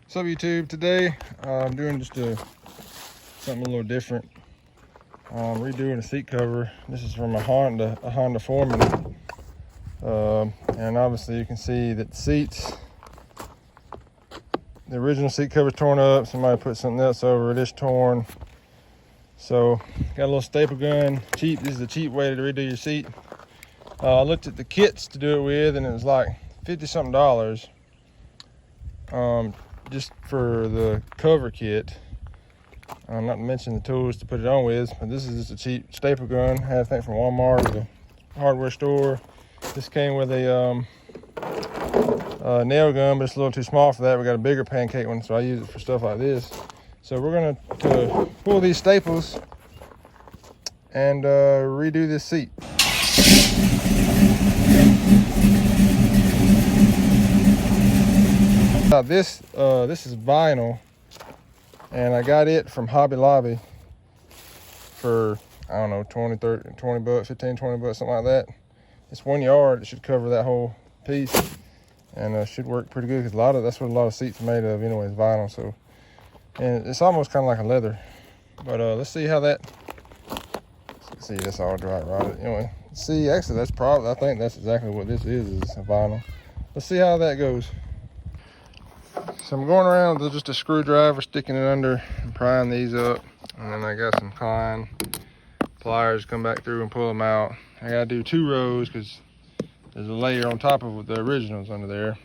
What's up, YouTube? Today I'm doing just something a little different. Redoing a seat cover. This is from a Honda Foreman, and obviously you can see that the original seat cover is torn up. Somebody put something else over it. It's torn. So got a little staple gun. Cheap. This is a cheap way to redo your seat. I looked at the kits to do it with, and it was like $50-something. Just for the cover kit, not to mention the tools to put it on with. But this is just a cheap staple gun. I had a thing from Walmart, the hardware store. This came with a nail gun, but it's a little too small for that. We got a bigger pancake one, so I use it for stuff like this. So we're gonna pull these staples and redo this seat. Now this is vinyl, and I got it from Hobby Lobby for, I don't know, 20 bucks, 15, 20 bucks, something like that. It's 1 yard. It should cover that whole piece, and should work pretty good, because that's what a lot of seats are made of anyway, is vinyl. So, and it's almost kind of like a leather. But let's see how that, see, that's all dry rotted. Anyway, see, actually I think that's exactly what this is a vinyl. Let's see how that goes. So I'm going around with just a screwdriver, sticking it under and prying these up. And then I got some Klein pliers to come back through and pull them out. I gotta do 2 rows because there's a layer on top of the originals under there.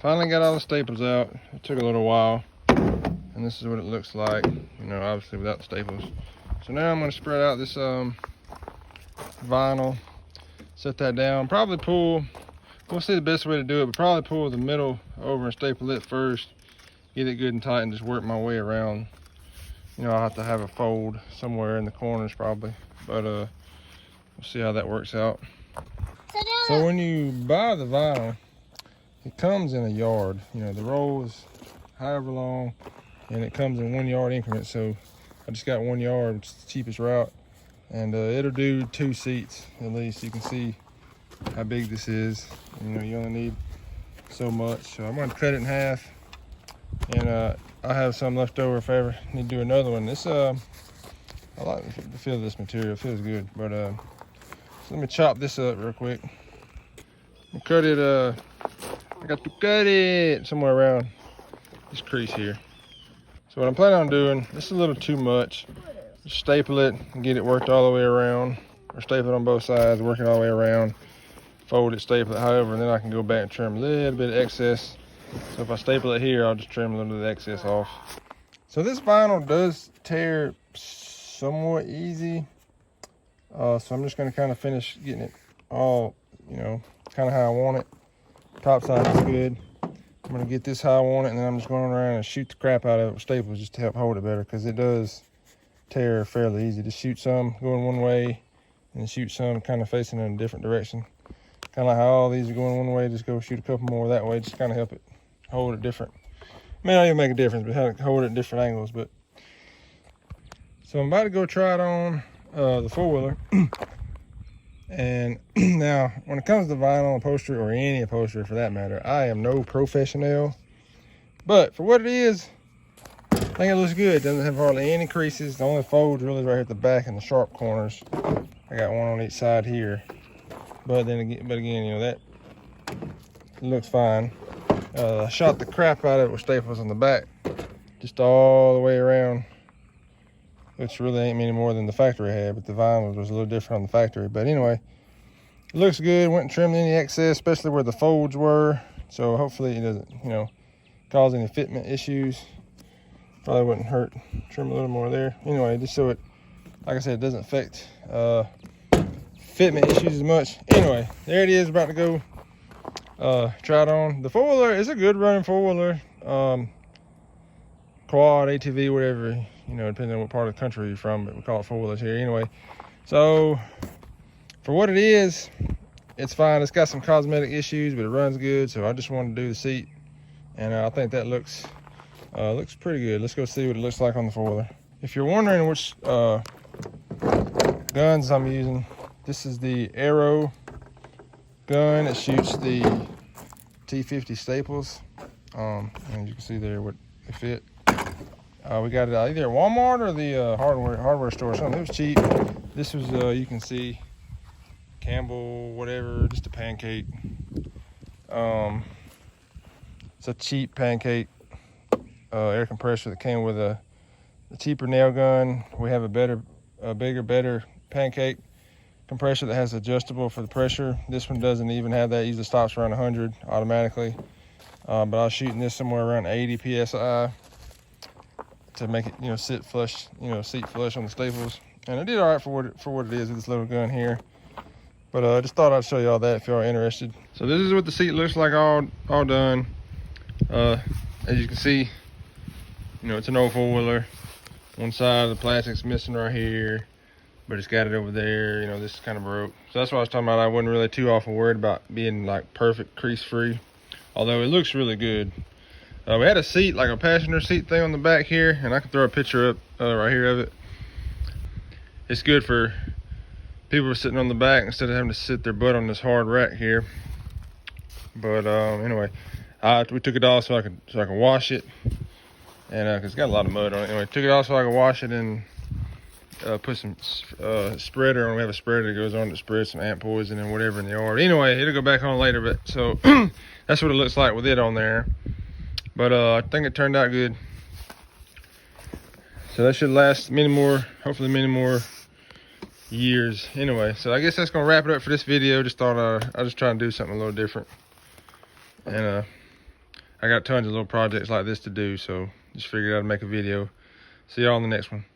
Finally got all the staples out. It took a little while. And this is what it looks like, obviously without the staples. So now I'm gonna spread out this vinyl, set that down, probably pull, we'll see the best way to do it, but probably pull the middle over and staple it first, get it good and tight, and just work my way around. I'll have to have a fold somewhere in the corners probably, but we'll see how that works out. So when you buy the vinyl, it comes in a yard. The roll is however long, and it comes in 1 yard increments. So I just got 1 yard, which is the cheapest route, and it'll do 2 seats at least. You can see how big this is. You only need so much, so I'm going to cut it in half, and I'll have some left over if I ever need to do another one. This I like the feel of this material. It feels good. But so let me chop this up real quick. I'll cut it. I got to cut it somewhere around this crease here. So what I'm planning on doing, this is a little too much. Just staple it and get it worked all the way around, or staple it on both sides, work it all the way around. Fold it, staple it, however, and then I can go back and trim a little bit of excess. So if I staple it here, I'll just trim a little bit of the excess off. So this vinyl does tear somewhat easy. So I'm just going to kind of finish getting it all, kind of how I want it. Top side is good. I'm going to get this how I want it, and then I'm just going around and shoot the crap out of it with staples just to help hold it better, because it does tear fairly easy. Just shoot some going one way, and then shoot some kind of facing in a different direction. Kind of like how all these are going one way, just go shoot a couple more that way, just kind of help it hold it different. May not even make a difference, but how to hold it at different angles. But so I'm about to go try it on the 4-wheeler. And now, when it comes to vinyl upholstery, or any upholstery for that matter, I am no professional. But for what it is, I think it looks good. It doesn't have hardly any creases. The only folds really right here at the back and the sharp corners. I got one on each side here. But again, that looks fine. I shot the crap out of it with staples on the back, just all the way around, which really ain't many more than the factory had, but the vinyl was a little different on the factory. But anyway, it looks good. Went and trimmed any excess, especially where the folds were. So hopefully it doesn't, cause any fitment issues. Probably wouldn't hurt. Trim a little more there. Anyway, just so it, like I said, it doesn't affect fitment issues as much. Anyway, there it is, about to go try it on. The 4-wheeler is a good running 4-wheeler, quad, ATV, whatever, depending on what part of the country you're from, but we call it 4-wheelers here anyway. So for what it is, it's fine. It's got some cosmetic issues, but it runs good. So I just wanted to do the seat, and I think that looks pretty good. Let's go see what it looks like on the 4-wheeler. If you're wondering which guns I'm using, this is the Arrow gun. It shoots the T50 staples And you can see there what it fit. We got it either at Walmart or the hardware store or something. It was cheap. This was, you can see, Campbell, whatever, just a pancake. It's a cheap pancake air compressor that came with a cheaper nail gun. We have a bigger, better pancake compressor that has adjustable for the pressure. This one doesn't even have that. It usually stops around 100 automatically. But I was shooting this somewhere around 80 psi to make it, sit flush, seat flush on the staples. And it did all right for what it is with this little gun here. But I just thought I'd show y'all that if y'all are interested. So this is what the seat looks like all done. As you can see, it's an old four-wheeler. One side of the plastic's missing right here, but it's got it over there. This is kind of broke. So that's what I was talking about. I wasn't really too awful worried about being like perfect crease-free, although it looks really good. We had a seat, like a passenger seat thing on the back here, and I can throw a picture up right here of it. It's good for people sitting on the back instead of having to sit their butt on this hard rack here. But anyway, we took it off so I could wash it, and cause it's got a lot of mud on it. Anyway, took it off so I could wash it and put some spreader on. We have a spreader that goes on to spread some ant poison and whatever in the yard. Anyway, it'll go back on later, but so that's what it looks like with it on there. But I think it turned out good. So that should last hopefully many more years. Anyway, so I guess that's gonna wrap it up for this video. Just thought I'll just try and do something a little different. And I got tons of little projects like this to do, so just figured I'd make a video. See y'all on the next one.